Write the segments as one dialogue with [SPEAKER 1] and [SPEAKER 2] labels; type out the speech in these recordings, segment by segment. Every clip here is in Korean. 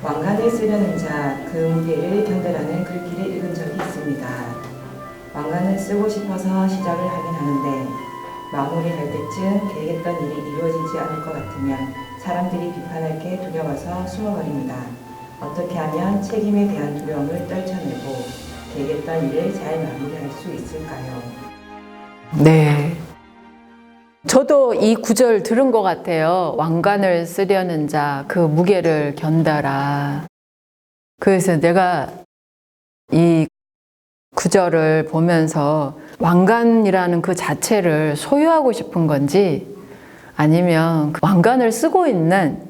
[SPEAKER 1] 왕관을 쓰려는 자 그 무게를 견뎌라는 글귀를 읽은 적이 있습니다. 왕관을 쓰고 싶어서 시작을 하긴 하는데 마무리할 때쯤 계획했던 일이 이루어지지 않을 것 같으면 사람들이 비판할 게 두려워서 숨어버립니다. 어떻게 하면 책임에 대한 두려움을 떨쳐내고 계획했던 일을 잘 마무리할 수 있을까요?
[SPEAKER 2] 네. 저도 이 구절 들은 것 같아요. 왕관을 쓰려는 자, 그 무게를 견뎌라. 그래서 내가 이 구절을 보면서 왕관이라는 그 자체를 소유하고 싶은 건지 아니면 그 왕관을 쓰고 있는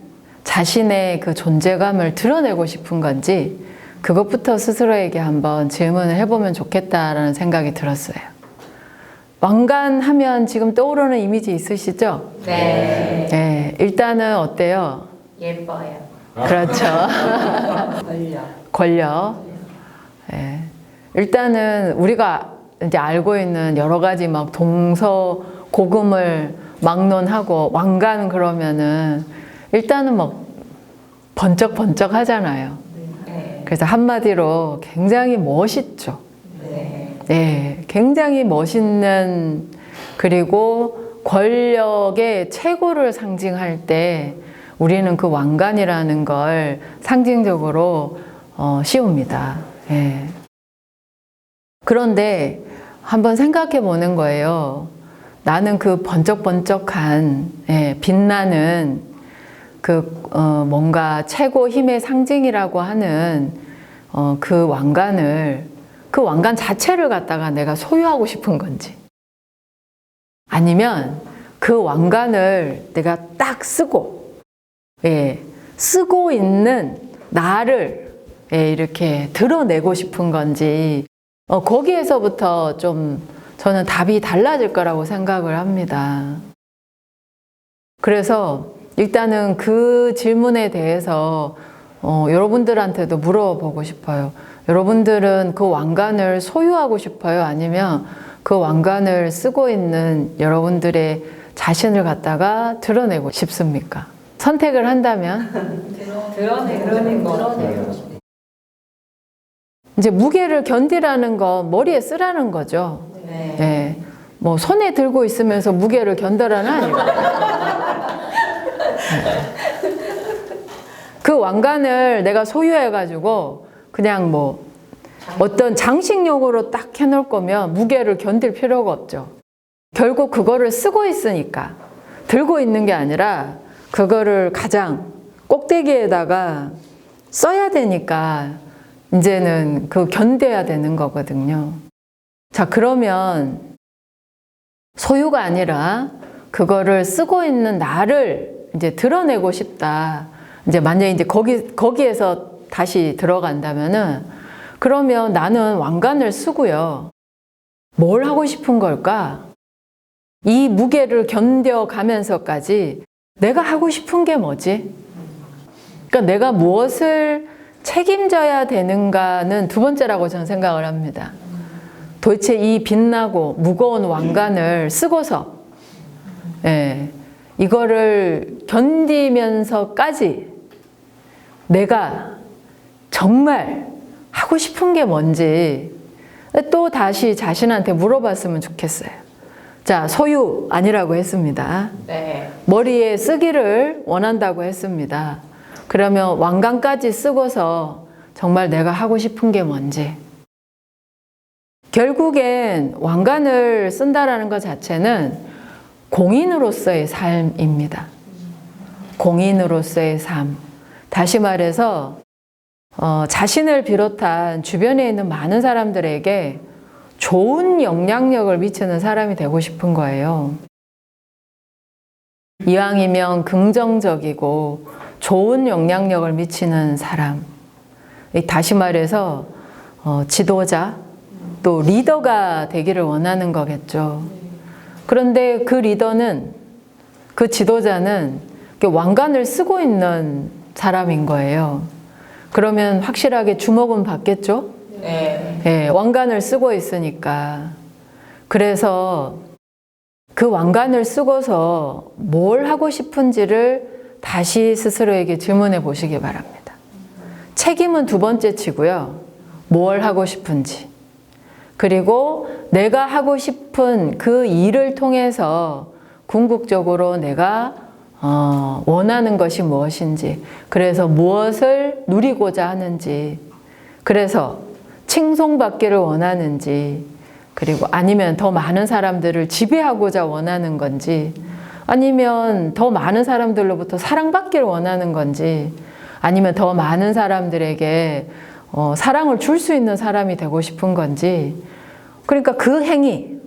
[SPEAKER 2] 자신의 그 존재감을 드러내고 싶은 건지 그것부터 스스로에게 한번 질문을 해보면 좋겠다라는 생각이 들었어요. 왕관 하면 지금 떠오르는 이미지 있으시죠?
[SPEAKER 3] 네.
[SPEAKER 2] 네. 일단은 어때요?
[SPEAKER 3] 예뻐요.
[SPEAKER 2] 그렇죠. 권력. 네. 일단은 우리가 이제 알고 있는 여러 가지 막 동서고금을 막론하고 왕관 그러면은 일단은 막 번쩍번쩍 하잖아요.
[SPEAKER 3] 네.
[SPEAKER 2] 그래서 한마디로 굉장히 멋있죠.
[SPEAKER 3] 네.
[SPEAKER 2] 네, 굉장히 멋있는 그리고 권력의 최고를 상징할 때 우리는 그 왕관이라는 걸 상징적으로 씌웁니다. 예. 그런데 한번 생각해 보는 거예요. 나는 그 번쩍번쩍한 빛나는 그 뭔가 최고 힘의 상징이라고 하는 그 왕관을 그 왕관 자체를 갖다가 내가 소유하고 싶은 건지 아니면 그 왕관을 내가 딱 쓰고 쓰고 있는 나를 이렇게 드러내고 싶은 건지 거기에서부터 좀 저는 답이 달라질 거라고 생각을 합니다. 그래서 일단은 그 질문에 대해서 여러분들한테도 물어보고 싶어요. 여러분들은 그 왕관을 소유하고 싶어요? 아니면 그 왕관을 쓰고 있는 여러분들의 자신을 갖다가 드러내고 싶습니까? 선택을 한다면?
[SPEAKER 3] 드러내는 거.
[SPEAKER 2] 이제 무게를 견디라는 거 머리에 쓰라는 거죠.
[SPEAKER 3] 네.
[SPEAKER 2] 네. 뭐 손에 들고 있으면서 무게를 견뎌라는 아니고. 그 왕관을 내가 소유해가지고 그냥 뭐 어떤 장식용으로 딱 해놓을 거면 무게를 견딜 필요가 없죠. 결국 그거를 쓰고 있으니까 들고 있는 게 아니라 그거를 가장 꼭대기에다가 써야 되니까 이제는 그 견뎌야 되는 거거든요. 자, 그러면 소유가 아니라 그거를 쓰고 있는 나를 이제 드러내고 싶다. 이제 만약에 이제 거기에서 다시 들어간다면은 그러면 나는 왕관을 쓰고요. 뭘 하고 싶은 걸까? 이 무게를 견뎌가면서까지 내가 하고 싶은 게 뭐지? 그러니까 내가 무엇을 책임져야 되는가는 두 번째라고 저는 생각을 합니다. 도대체 이 빛나고 무거운 왕관을 쓰고서 이거를 견디면서까지 내가 정말 하고 싶은 게 뭔지 또 다시 자신한테 물어봤으면 좋겠어요. 자, 소유 아니라고 했습니다.
[SPEAKER 3] 네.
[SPEAKER 2] 머리에 쓰기를 원한다고 했습니다. 그러면 왕관까지 쓰고서 정말 내가 하고 싶은 게 뭔지. 결국엔 왕관을 쓴다라는 것 자체는 공인으로서의 삶입니다. 공인으로서의 삶. 다시 말해서 자신을 비롯한 주변에 있는 많은 사람들에게 좋은 영향력을 미치는 사람이 되고 싶은 거예요. 이왕이면 긍정적이고 좋은 영향력을 미치는 사람. 다시 말해서 지도자, 또 리더가 되기를 원하는 거겠죠. 그런데 그 리더는, 그 지도자는 왕관을 쓰고 있는 사람인 거예요. 그러면 확실하게 주목은 받겠죠?
[SPEAKER 3] 네.
[SPEAKER 2] 네, 왕관을 쓰고 있으니까. 그래서 그 왕관을 쓰고서 뭘 하고 싶은지를 다시 스스로에게 질문해 보시기 바랍니다. 책임은 두 번째 치고요. 뭘 하고 싶은지. 그리고 내가 하고 싶은 그 일을 통해서 궁극적으로 내가 원하는 것이 무엇인지, 그래서 무엇을 누리고자 하는지, 그래서 칭송받기를 원하는지, 그리고 아니면 더 많은 사람들을 지배하고자 원하는 건지, 아니면 더 많은 사람들로부터 사랑받기를 원하는 건지, 아니면 더 많은 사람들에게 사랑을 줄 수 있는 사람이 되고 싶은 건지, 그러니까 그 행위,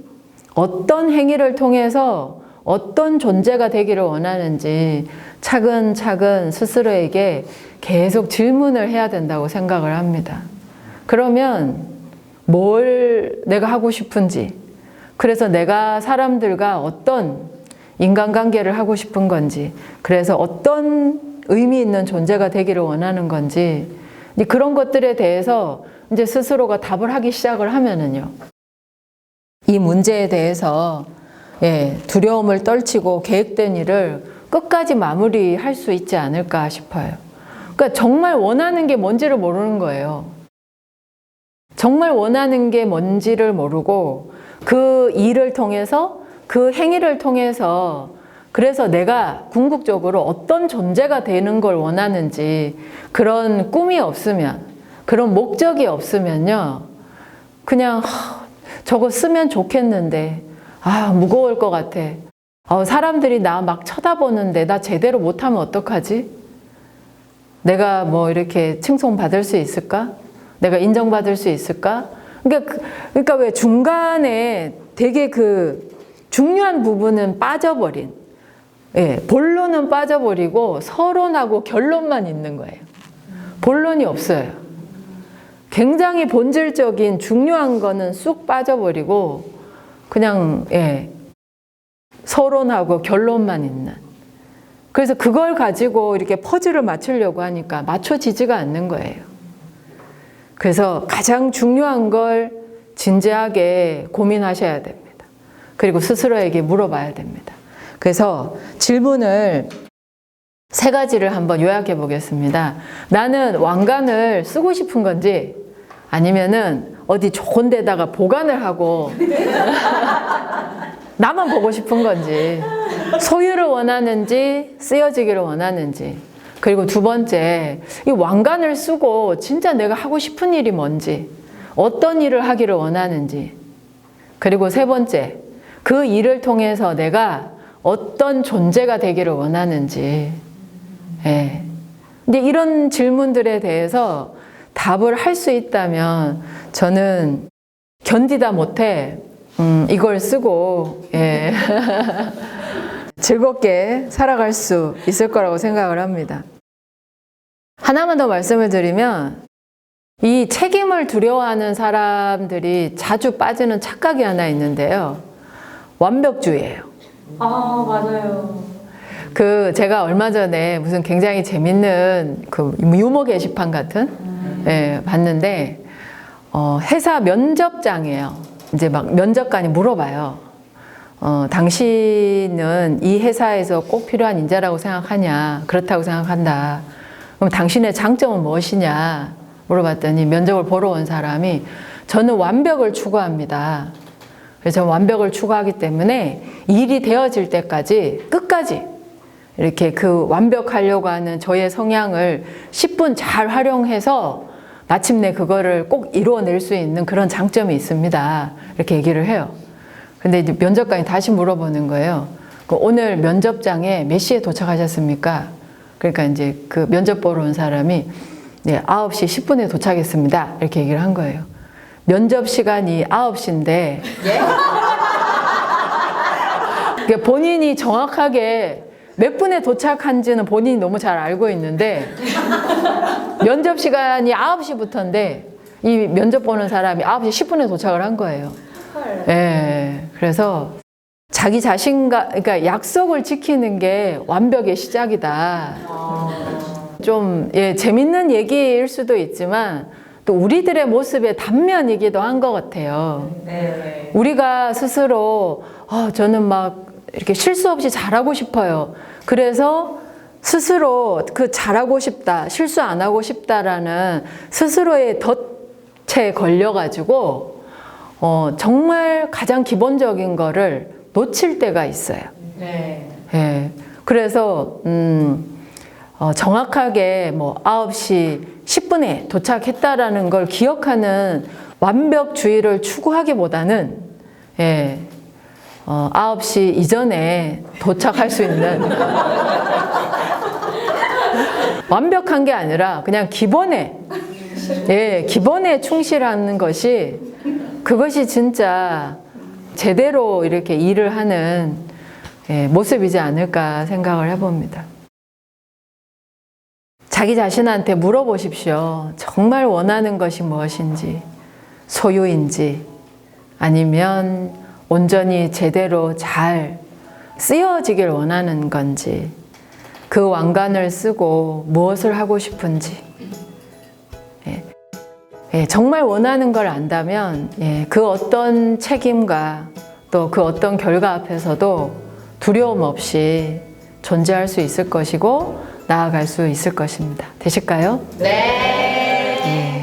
[SPEAKER 2] 어떤 행위를 통해서 어떤 존재가 되기를 원하는지 차근차근 스스로에게 계속 질문을 해야 된다고 생각을 합니다. 그러면 뭘 내가 하고 싶은지, 그래서 내가 사람들과 어떤 인간관계를 하고 싶은 건지, 그래서 어떤 의미 있는 존재가 되기를 원하는 건지, 그런 것들에 대해서 이제 스스로가 답을 하기 시작을 하면은요, 이 문제에 대해서 두려움을 떨치고 계획된 일을 끝까지 마무리할 수 있지 않을까 싶어요. 그러니까 정말 원하는 게 뭔지를 모르는 거예요. 정말 원하는 게 뭔지를 모르고 그 일을 통해서, 그 행위를 통해서, 그래서 내가 궁극적으로 어떤 존재가 되는 걸 원하는지, 그런 꿈이 없으면, 그런 목적이 없으면요, 그냥 저거 쓰면 좋겠는데 무거울 것 같아. 사람들이 나 막 쳐다보는데 나 제대로 못하면 어떡하지? 내가 뭐 이렇게 칭송받을 수 있을까? 내가 인정받을 수 있을까? 그러니까 왜 중간에 되게 그 중요한 부분은 빠져버린, 본론은 빠져버리고 서론하고 결론만 있는 거예요. 본론이 없어요. 굉장히 본질적인 중요한 거는 쑥 빠져버리고 그냥 서론하고 결론만 있는. 그래서 그걸 가지고 이렇게 퍼즐을 맞추려고 하니까 맞춰지지가 않는 거예요. 그래서 가장 중요한 걸 진지하게 고민하셔야 됩니다. 그리고 스스로에게 물어봐야 됩니다. 그래서 질문을 3가지를 한번 요약해 보겠습니다. 나는 왕관을 쓰고 싶은 건지, 아니면은 어디 좋은 데다가 보관을 하고 나만 보고 싶은 건지, 소유를 원하는지 쓰여지기를 원하는지, 그리고 2번째, 이 왕관을 쓰고 진짜 내가 하고 싶은 일이 뭔지, 어떤 일을 하기를 원하는지, 그리고 3번째, 그 일을 통해서 내가 어떤 존재가 되기를 원하는지. 근데 이런 질문들에 대해서 답을 할 수 있다면 저는 견디다 못해 이걸 쓰고 즐겁게 살아갈 수 있을 거라고 생각을 합니다. 하나만 더 말씀을 드리면, 이 책임을 두려워하는 사람들이 자주 빠지는 착각이 하나 있는데요. 완벽주의예요.
[SPEAKER 3] 맞아요.
[SPEAKER 2] 제가 얼마 전에 무슨 굉장히 재밌는 그 유머 게시판 같은 봤는데, 회사 면접장이에요. 이제 막 면접관이 물어봐요. 당신은 이 회사에서 꼭 필요한 인재라고 생각하냐? 그렇다고 생각한다. 그럼 당신의 장점은 무엇이냐? 물어봤더니 면접을 보러 온 사람이, 저는 완벽을 추구합니다. 그래서 저는 완벽을 추구하기 때문에 일이 되어질 때까지 끝까지 이렇게 그 완벽하려고 하는 저의 성향을 10분 잘 활용해서 마침내 그거를 꼭 이루어낼 수 있는 그런 장점이 있습니다. 이렇게 얘기를 해요. 근데 이제 면접관이 다시 물어보는 거예요. 오늘 면접장에 몇 시에 도착하셨습니까? 그러니까 이제 그 면접 보러 온 사람이 9시 10분에 도착했습니다. 이렇게 얘기를 한 거예요. 면접 시간이 9시인데 본인이 정확하게 몇 분에 도착한지는 본인이 너무 잘 알고 있는데 면접 시간이 9시부터인데 이 면접 보는 사람이 9시 10분에 도착을 한 거예요. 그래서 자기 자신과, 그러니까 약속을 지키는 게 완벽의 시작이다. 좀 재밌는 얘기일 수도 있지만 또 우리들의 모습의 단면이기도 한 것 같아요. 우리가 스스로 저는 막 이렇게 실수 없이 잘하고 싶어요. 그래서 스스로 그 잘하고 싶다, 실수 안 하고 싶다라는 스스로의 덫에 걸려가지고 정말 가장 기본적인 거를 놓칠 때가 있어요.
[SPEAKER 3] 네.
[SPEAKER 2] 예. 그래서 정확하게 뭐 9시 10분에 도착했다라는 걸 기억하는 완벽주의를 추구하기보다는 9시 이전에 도착할 수 있는 완벽한 게 아니라 그냥 기본에 충실하는 것이 그것이 진짜 제대로 이렇게 일을 하는 모습이지 않을까 생각을 해봅니다. 자기 자신한테 물어보십시오. 정말 원하는 것이 무엇인지, 소유인지, 아니면 온전히 제대로 잘 쓰여지길 원하는 건지, 그 왕관을 쓰고 무엇을 하고 싶은지, 정말 원하는 걸 안다면 그 어떤 책임과 또 그 어떤 결과 앞에서도 두려움 없이 존재할 수 있을 것이고 나아갈 수 있을 것입니다. 되실까요?
[SPEAKER 3] 네.